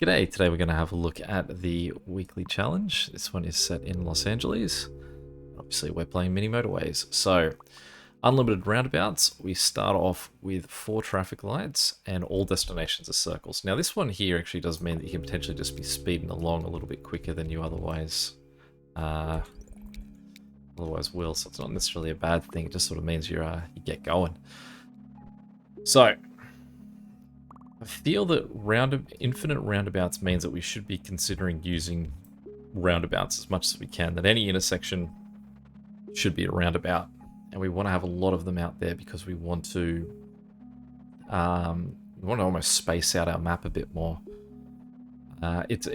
G'day, today we're going to have a look at the weekly challenge. This one is set in Los Angeles. Obviously we're playing mini motorways. So, unlimited roundabouts, we start off with 4 traffic lights and all destinations are circles. Now this one here actually does mean that you can potentially just be speeding along a little bit quicker than you otherwise will, so it's not necessarily a bad thing, it just sort of means you get going. So, I feel that infinite roundabouts means that we should be considering using roundabouts as much as we can, that any intersection should be a roundabout, and we want to have a lot of them out there because we want to almost space out our map a bit more. It's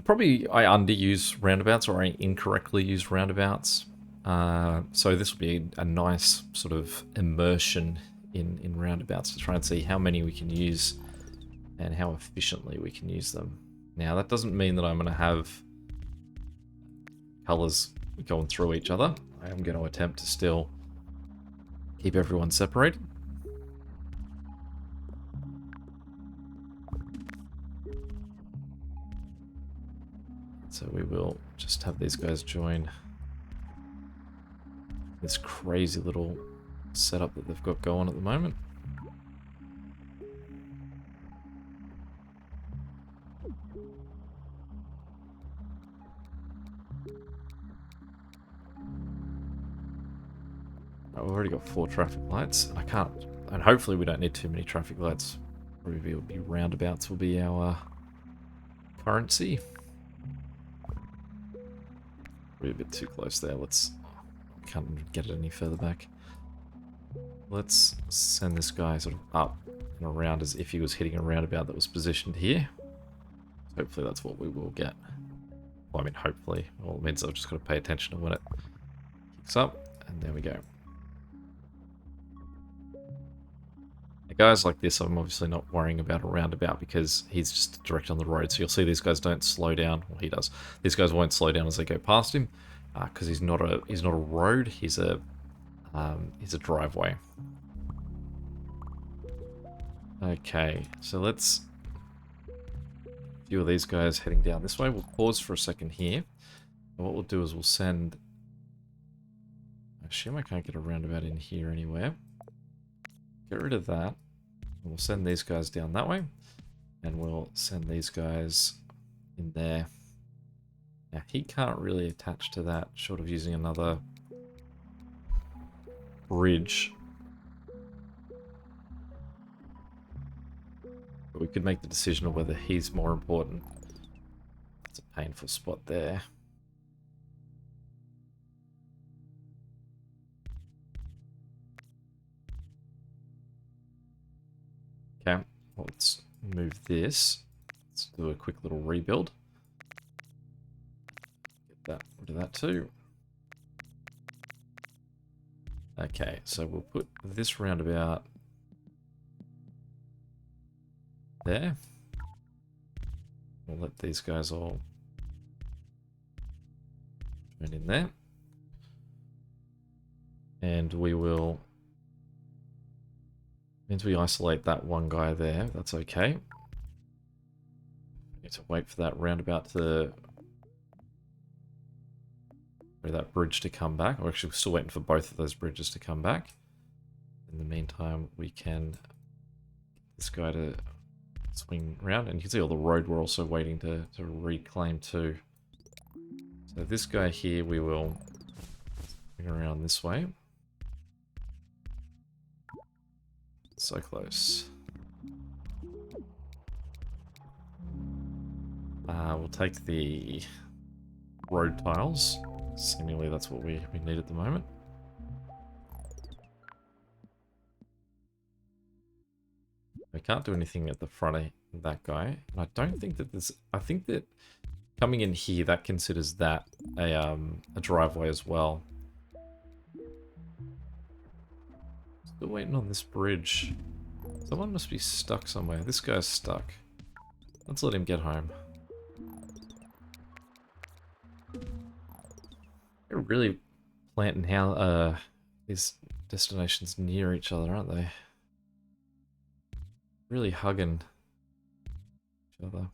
probably I underuse roundabouts or I incorrectly use roundabouts, so this will be a nice sort of immersion in roundabouts to try and see how many we can use and how efficiently we can use them. Now, that doesn't mean that I'm going to have colors going through each other. I am going to attempt to still keep everyone separated. So we will just have these guys join this crazy little setup that they've got going at the moment. We've already got 4 traffic lights. And hopefully we don't need too many traffic lights. Probably will be roundabouts will be our currency. Probably a bit too close there. Can't get it any further back. Let's send this guy sort of up and around as if he was hitting a roundabout that was positioned here. Hopefully that's what we will get. Well, I mean, hopefully. Well, it means I've just got to pay attention to when it kicks up. And there we go. Guys like this, I'm obviously not worrying about a roundabout because he's just direct on the road. So you'll see these guys don't slow down. Well, he does. These guys won't slow down as they go past him because he's not a road. He's a driveway. Okay, so let's a few of these guys heading down this way. We'll pause for a second here. And what we'll do is we'll send. I assume I can't get a roundabout in here anywhere. Get rid of that. We'll send these guys down that way, and we'll send these guys in there. Now, he can't really attach to that, short of using another bridge. But we could make the decision of whether he's more important. It's a painful spot there. Okay, well, let's move this. Let's do a quick little rebuild. Get rid of that too. Okay, so we'll put this roundabout there. We'll let these guys all join in there. And we will... means we isolate that one guy there. That's okay. Need to wait for that roundabout for that bridge to come back. Or actually, we're still waiting for both of those bridges to come back. In the meantime, we can get this guy to swing around, and you can see all the road we're also waiting to reclaim too. So this guy here, we will bring around this way. So close. We'll take the road tiles. Seemingly that's what we need at the moment. We can't do anything at the front of that guy. And I don't think that there's... I think that coming in here, that considers that a driveway as well. Still waiting on this bridge. Someone must be stuck somewhere. This guy's stuck. Let's let him get home. They're really planting how these destinations near each other, aren't they? Really hugging each other.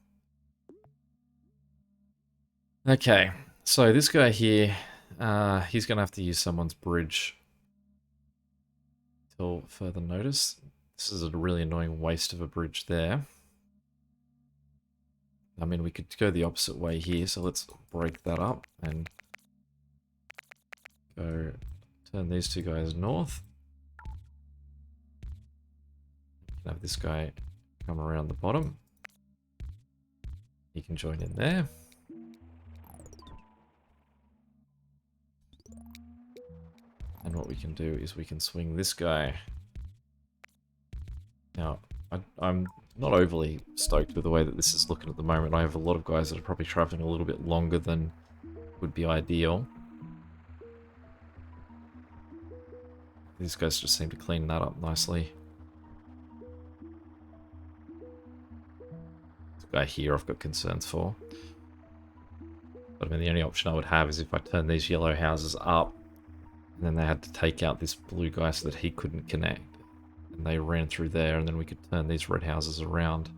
Okay, so this guy here, he's going to have to use someone's bridge till further notice. This is a really annoying waste of a bridge there. I mean, we could go the opposite way here, so let's break that up and go turn these two guys north. We can have this guy come around the bottom. He can join in there. And what we can do is we can swing this guy. Now, I'm not overly stoked with the way that this is looking at the moment. I have a lot of guys that are probably traveling a little bit longer than would be ideal. These guys just seem to clean that up nicely. This guy here I've got concerns for. But I mean, the only option I would have is if I turn these yellow houses up, and then they had to take out this blue guy so that he couldn't connect. And they ran through there, and then we could turn these red houses around.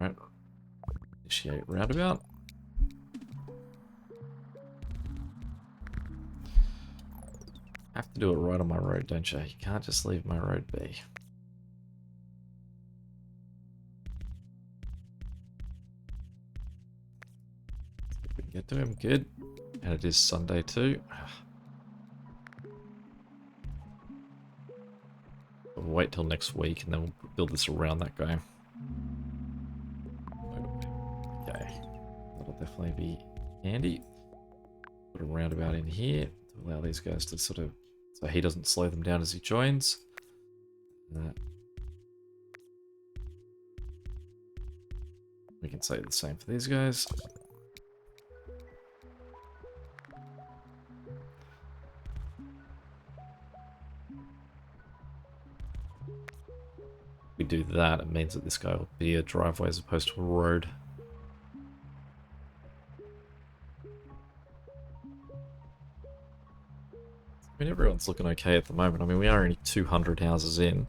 Alright. Initiate roundabout. Have to do it right on my road, don't you? You can't just leave my road be. If we can get to him, good. And it is Sunday too. We'll wait till next week and then we'll build this around that guy. Okay. That'll definitely be handy. Put a roundabout in here to allow these guys to sort of... so he doesn't slow them down as he joins. We can say the same for these guys. If we do that, it means that this guy will be a driveway as opposed to a road. I mean, everyone's looking okay at the moment. I mean, we are only 200 houses in.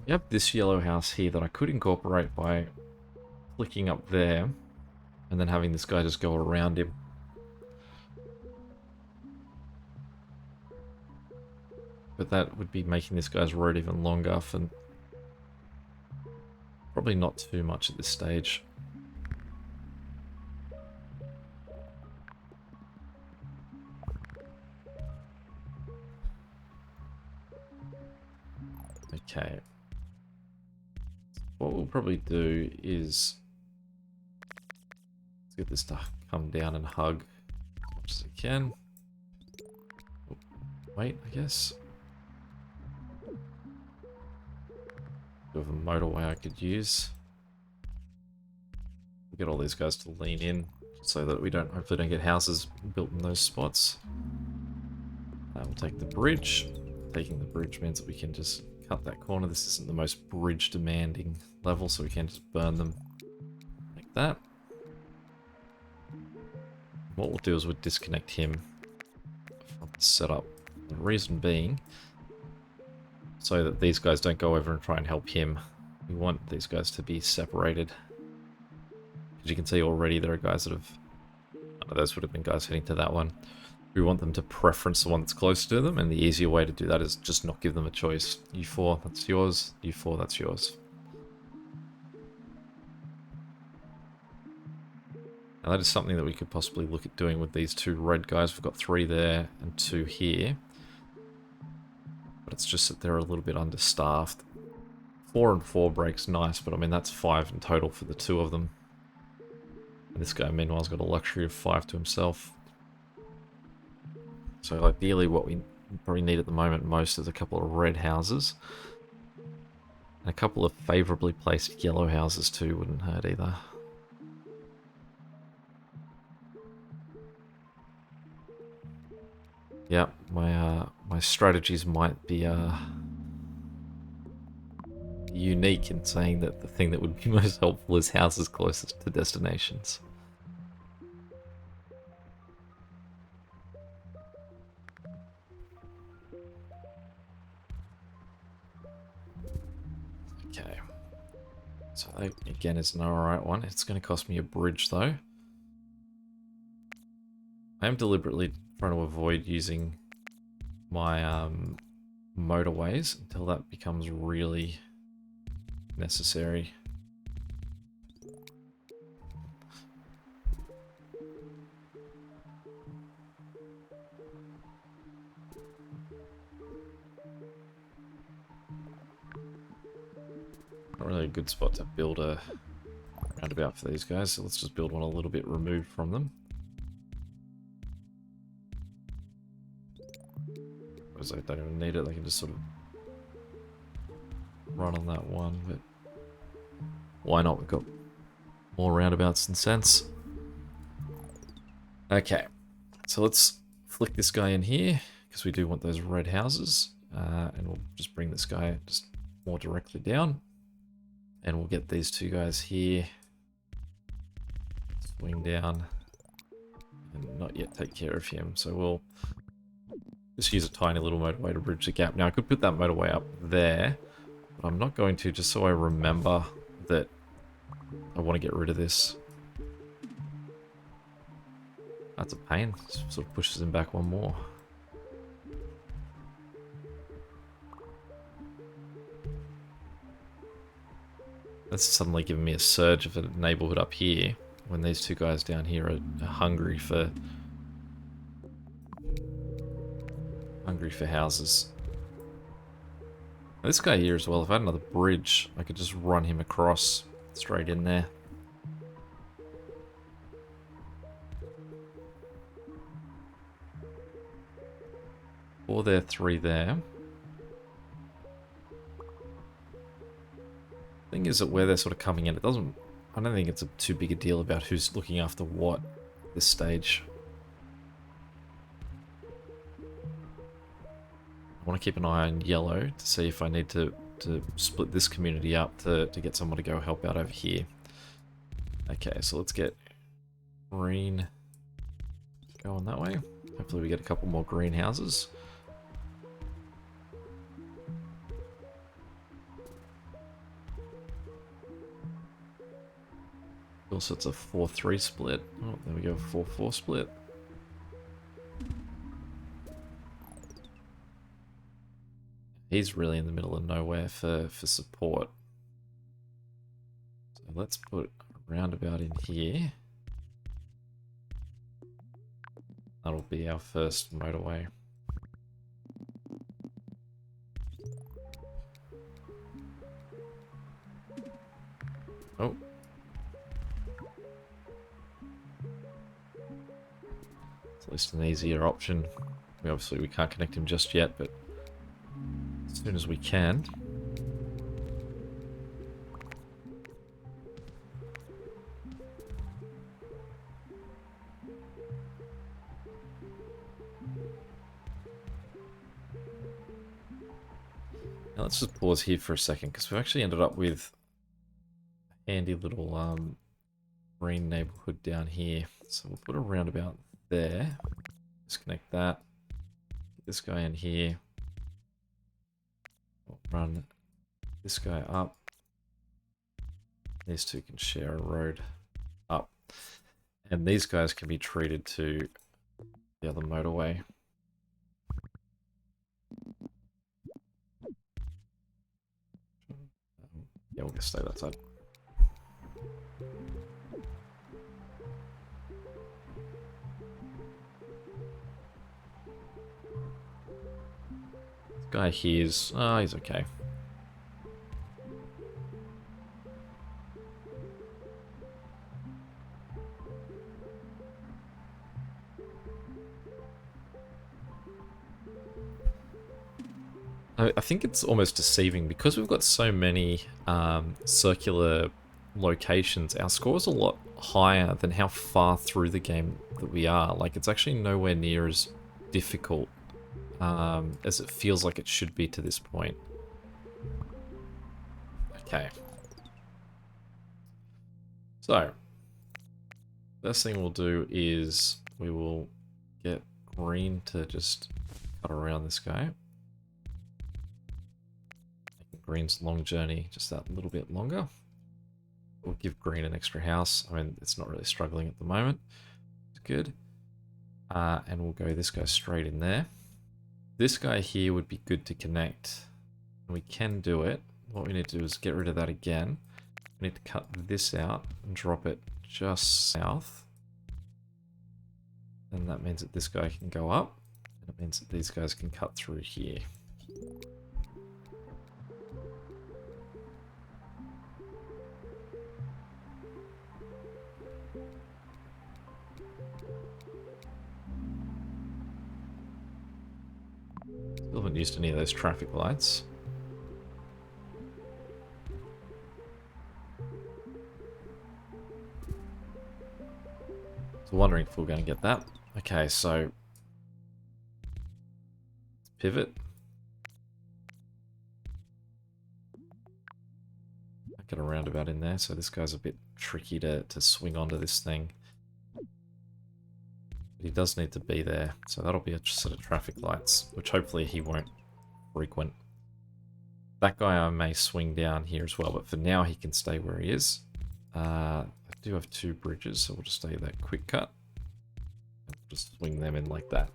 We have this yellow house here that I could incorporate by flicking up there and then having this guy just go around him. But that would be making this guy's road even longer for probably not too much at this stage. Okay. What we'll probably do is let's get this to come down and hug as much as it can. Oh, wait, I guess. Bit of a motorway I could use. We'll get all these guys to lean in so that we hopefully don't get houses built in those spots. We'll take the bridge. Taking the bridge means that we can just cut that corner. This isn't the most bridge demanding level, so we can just burn them like that. What we'll do is we'll disconnect him from the setup. The reason being, so that these guys don't go over and try and help him. We want these guys to be separated. As you can see already, there are guys that have... those would have been guys heading to that one. We want them to preference the one that's closer to them, and the easier way to do that is just not give them a choice. U4, that's yours. U4, that's yours. Now that is something that we could possibly look at doing with these two red guys. We've got 3 there and 2 here. But it's just that they're a little bit understaffed. 4 and 4 breaks nice, but I mean that's 5 in total for the 2 of them. And this guy meanwhile's got a luxury of 5 to himself. So ideally what we probably need at the moment most is a couple of red houses. And a couple of favourably placed yellow houses too wouldn't hurt either. Yeah, my strategies might be unique in saying that the thing that would be most helpful is houses closest to destinations. Okay. So that, again, is an alright one. It's going to cost me a bridge, though. I am deliberately trying to avoid using my motorways until that becomes really necessary. Not really a good spot to build a roundabout for these guys, so let's just build one a little bit removed from them. Because they don't even need it, they can just sort of run on that one, but why not? We've got more roundabouts than sense. Okay, so let's flick this guy in here, because we do want those red houses, and we'll just bring this guy just more directly down, and we'll get these two guys here, swing down, and not yet take care of him, so we'll just use a tiny little motorway to bridge the gap. Now I could put that motorway up there, but I'm not going to, just so I remember that I want to get rid of this. That's a pain. Sort of pushes him back one more. That's suddenly giving me a surge of a neighborhood up here when these two guys down here are hungry for houses. Now, this guy here as well, if I had another bridge, I could just run him across straight in there. 4 there, 3 there. Thing is that where they're sort of coming in, I don't think it's too big a deal about who's looking after what at this stage. I want to keep an eye on yellow to see if I need to split this community up to get someone to go help out over here. Okay, so let's get green going that way. Hopefully we get a couple more greenhouses. Also, it's a 4-3 split. Oh, there we go, 4-4 split. He's really in the middle of nowhere for support. So let's put a roundabout in here. That'll be our first motorway. Oh. It's at least an easier option. We can't connect him just yet, but as soon as we can. Now let's just pause here for a second, because we've actually ended up with a handy little green neighborhood down here. So we'll put a roundabout there. Disconnect that. Get this guy in here. We'll run this guy up. These two can share a road up. And these guys can be treated to the other motorway. Yeah, we'll just stay that side. This guy here's... oh, he's okay. I think it's almost deceiving because we've got so many circular locations. Our score's a lot higher than how far through the game that we are. Like, it's actually nowhere near as difficult as it feels like it should be to this point. Okay. So, first thing we'll do is we will get green to just cut around this guy. Green's long journey just that little bit longer. We'll give Green an extra house. I mean, it's not really struggling at the moment. It's good. And we'll go this guy straight in there. This guy here would be good to connect. And we can do it. What we need to do is get rid of that again. We need to cut this out and drop it just south. And that means that this guy can go up. And it means that these guys can cut through here. Still haven't used any of those traffic lights. So wondering if we're going to get that. Okay, so let's pivot. I'll get a roundabout in there, so this guy's a bit tricky to swing onto this thing. But he does need to be there, so that'll be a set of traffic lights, which hopefully he won't frequent. That guy I may swing down here as well, but for now he can stay where he is. I do have two bridges, so we'll just stay that quick cut. Just swing them in like that.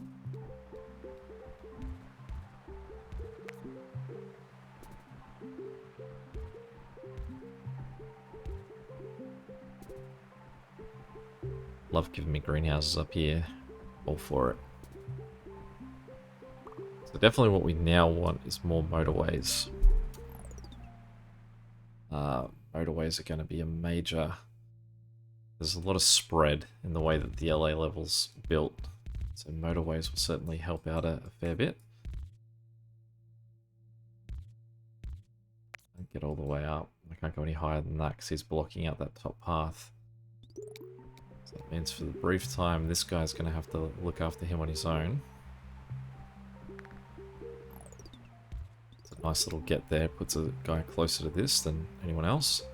Love giving me greenhouses up here. All for it. So definitely what we now want is more motorways. Motorways are going to be a major... There's a lot of spread in the way that the LA level's built. So motorways will certainly help out a fair bit. Don't get all the way up. I can't go any higher than that because he's blocking out that top path. So that means for the brief time, this guy's going to have to look after him on his own. It's a nice little get there. Puts a guy closer to this than anyone else.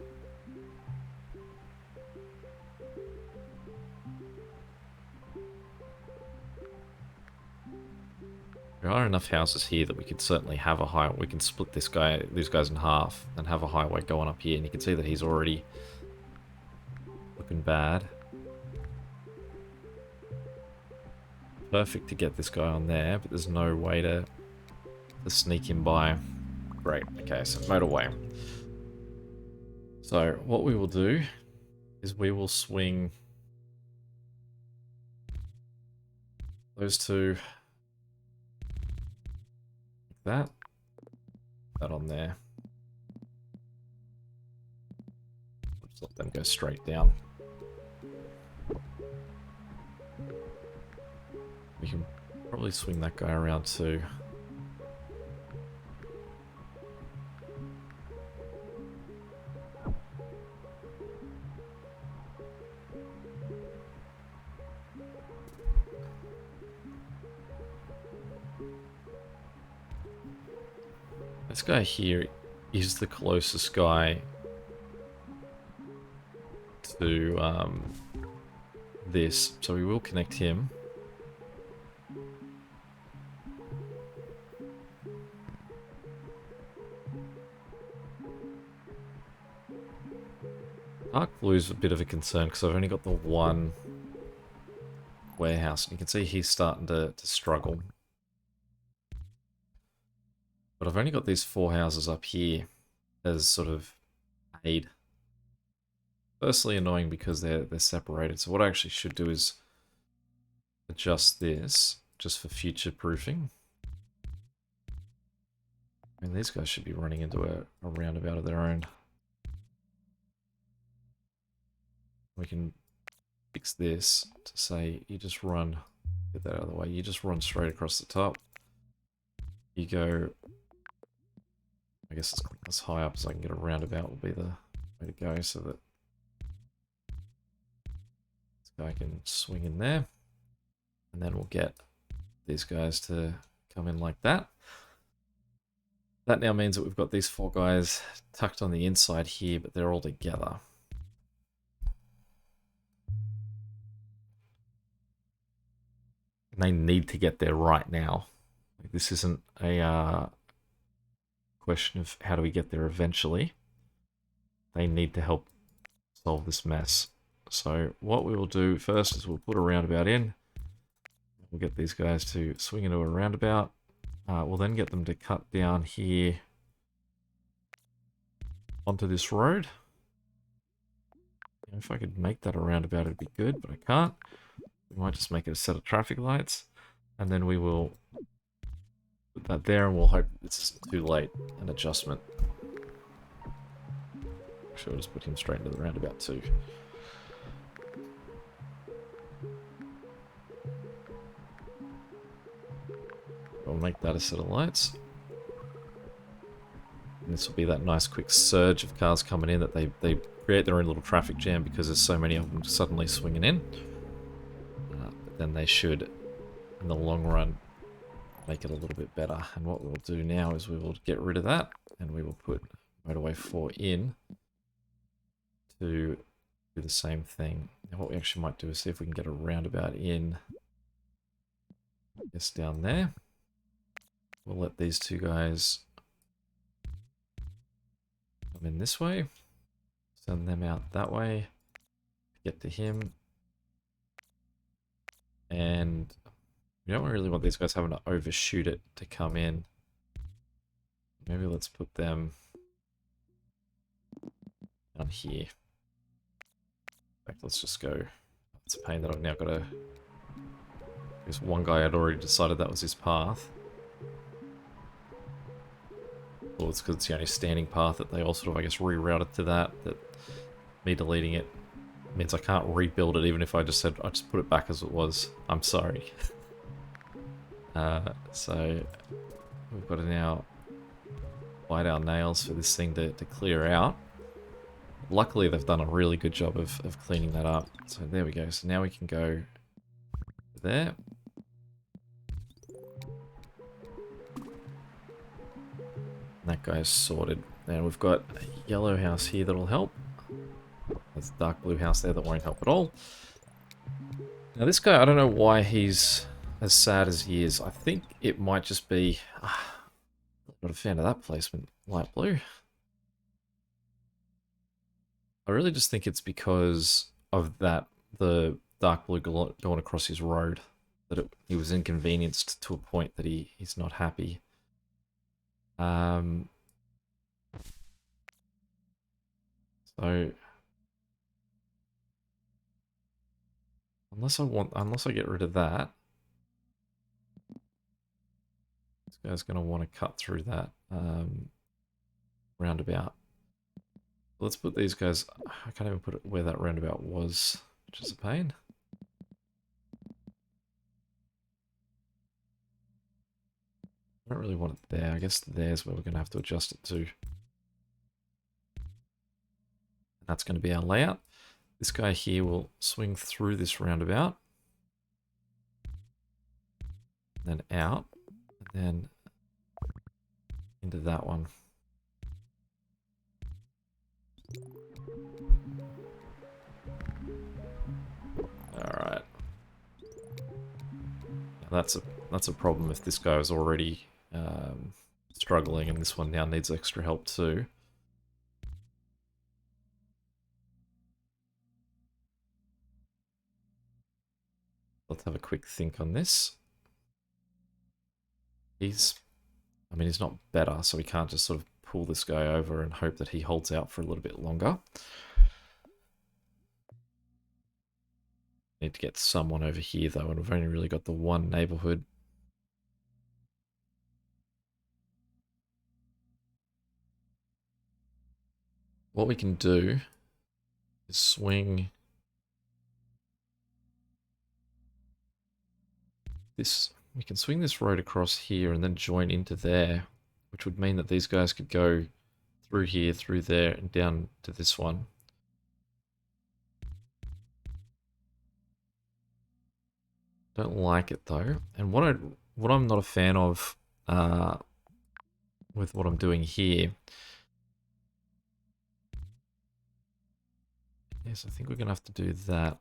There are enough houses here that we could certainly have a highway. We can split these guys in half and have a highway going up here. And you can see that he's already looking bad. Perfect to get this guy on there, but there's no way to sneak him by. Great. Okay, so motorway. So what we will do is we will swing those two. That on there. Just let them go straight down. We can probably swing that guy around too. This guy here is the closest guy to this, so we will connect him. Dark blue is a bit of a concern because I've only got the one warehouse, and you can see he's starting to struggle. But I've only got these 4 houses up here as sort of aid. Firstly, annoying because they're separated. So what I actually should do is adjust this just for future proofing. I mean, these guys should be running into a roundabout of their own. We can fix this to say you just run, get that out of the way, you just run straight across the top. You go, I guess as high up as I can get a roundabout will be the way to go so that this guy can swing in there. And then we'll get these guys to come in like that. That now means that we've got these 4 guys tucked on the inside here, but they're all together. And they need to get there right now. This isn't a question of how do we get there eventually. They need to help solve this mess. So what we will do first is we'll put a roundabout in. We'll get these guys to swing into a roundabout. We'll then get them to cut down here onto this road. If I could make that a roundabout, it'd be good, but I can't. We might just make it a set of traffic lights, and then we will put that there, and we'll hope it's too late. An adjustment. Actually, I'll just put him straight into the roundabout too. We'll make that a set of lights. And this will be that nice quick surge of cars coming in that they create their own little traffic jam because there's so many of them suddenly swinging in. But then they should, in the long run, make it a little bit better. And what we'll do now is we will get rid of that and we will put motorway 4 in to do the same thing. Now what we actually might do is see if we can get a roundabout in. Yes, down there. We'll let these two guys come in this way. Send them out that way. Get to him. And we don't really want these guys having to overshoot it to come in. Maybe let's put them down here. In fact, let's just go. It's a pain that I've now got to... Because one guy had already decided that was his path. Well, it's because it's the only standing path that they all sort of, I guess, rerouted to that. That me deleting it means I can't rebuild it, even if I just said I just put it back as it was. I'm sorry. So we've got to now bite our nails for this thing to clear out. Luckily, they've done a really good job of cleaning that up. So there we go. So now we can go there. That guy's sorted. And we've got a yellow house here that'll help. There's a dark blue house there that won't help at all. Now this guy, I don't know why he's as sad as he is. I think it might just be... not a fan of that placement, light blue. I really just think it's because of that, the dark blue going across his road, that he was inconvenienced to a point that he's not happy. So unless I get rid of that, this guy's going to want to cut through that roundabout. Let's put these guys. I can't even put it where that roundabout was, which is a pain. I don't really want it there. I guess there's where we're going to have to adjust it to. That's going to be our layout. This guy here will swing through this roundabout. Then out. And then into that one. Alright. That's a problem if this guy is already struggling and this one now needs extra help too. Let's have a quick think on this. He's not better, so we can't just sort of pull this guy over and hope that he holds out for a little bit longer. Need to get someone over here though, and we've only really got the one neighborhood. What we can do is swing this. We can swing this road across here and then join into there, which would mean that these guys could go through here, through there, and down to this one. Don't like it though. And what I'm not a fan of with what I'm doing here. Yes, I think we're gonna have to do that.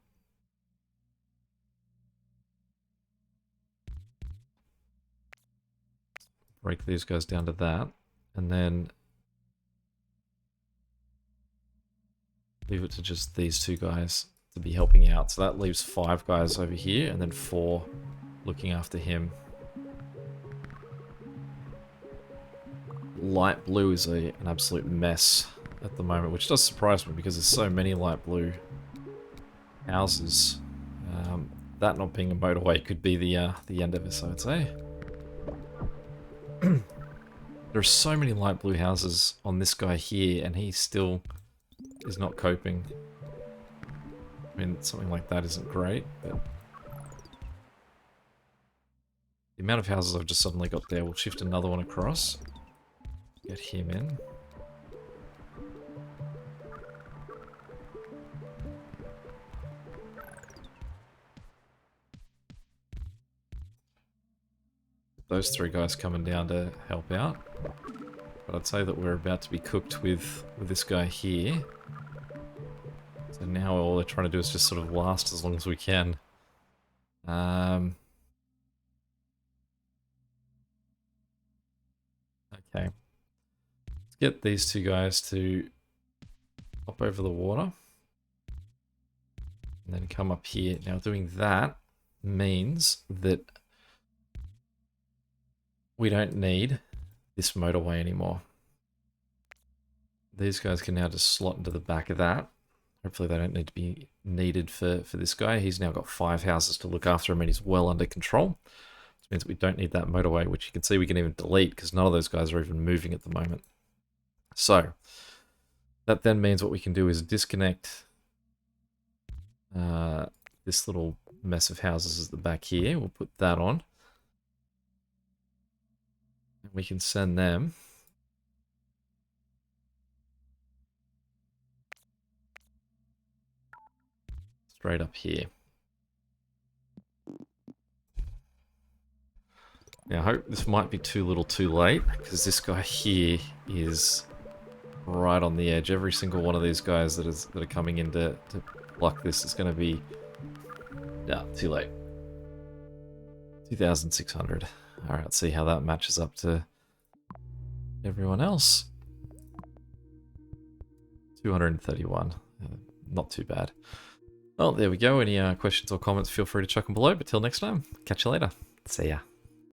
Break these guys down to that, And then leave it to just these two guys to be helping out. So that leaves 5 guys over here and then 4 looking after him. Light blue is an absolute mess at the moment, which does surprise me because there's so many light blue houses. That not being a motorway could be the end of this, I would say. There are so many light blue houses on this guy here, and he still is not coping. I mean, something like that isn't great, but the amount of houses I've just suddenly got there, we'll shift another one across. Get him in. Those 3 guys coming down to help out. But I'd say that we're about to be cooked with this guy here. So now all they're trying to do is just sort of last as long as we can. Okay. Let's get these 2 guys to hop over the water. And then come up here. Now doing that means that we don't need this motorway anymore. These guys can now just slot into the back of that. Hopefully they don't need to be needed for this guy. He's now got 5 houses to look after him and he's well under control. Which means we don't need that motorway, which you can see we can even delete because none of those guys are even moving at the moment. So that then means what we can do is disconnect this little mess of houses at the back here. We'll put that on. We can send them straight up here. Now I hope this might be too little too late because this guy here is right on the edge. Every single one of these guys that are coming in to block this is going to be too late. 2,600. Alright, let's see how that matches up to everyone else. 231. Not too bad. Well, there we go. Any questions or comments, feel free to chuck them below. But till next time, catch you later. See ya.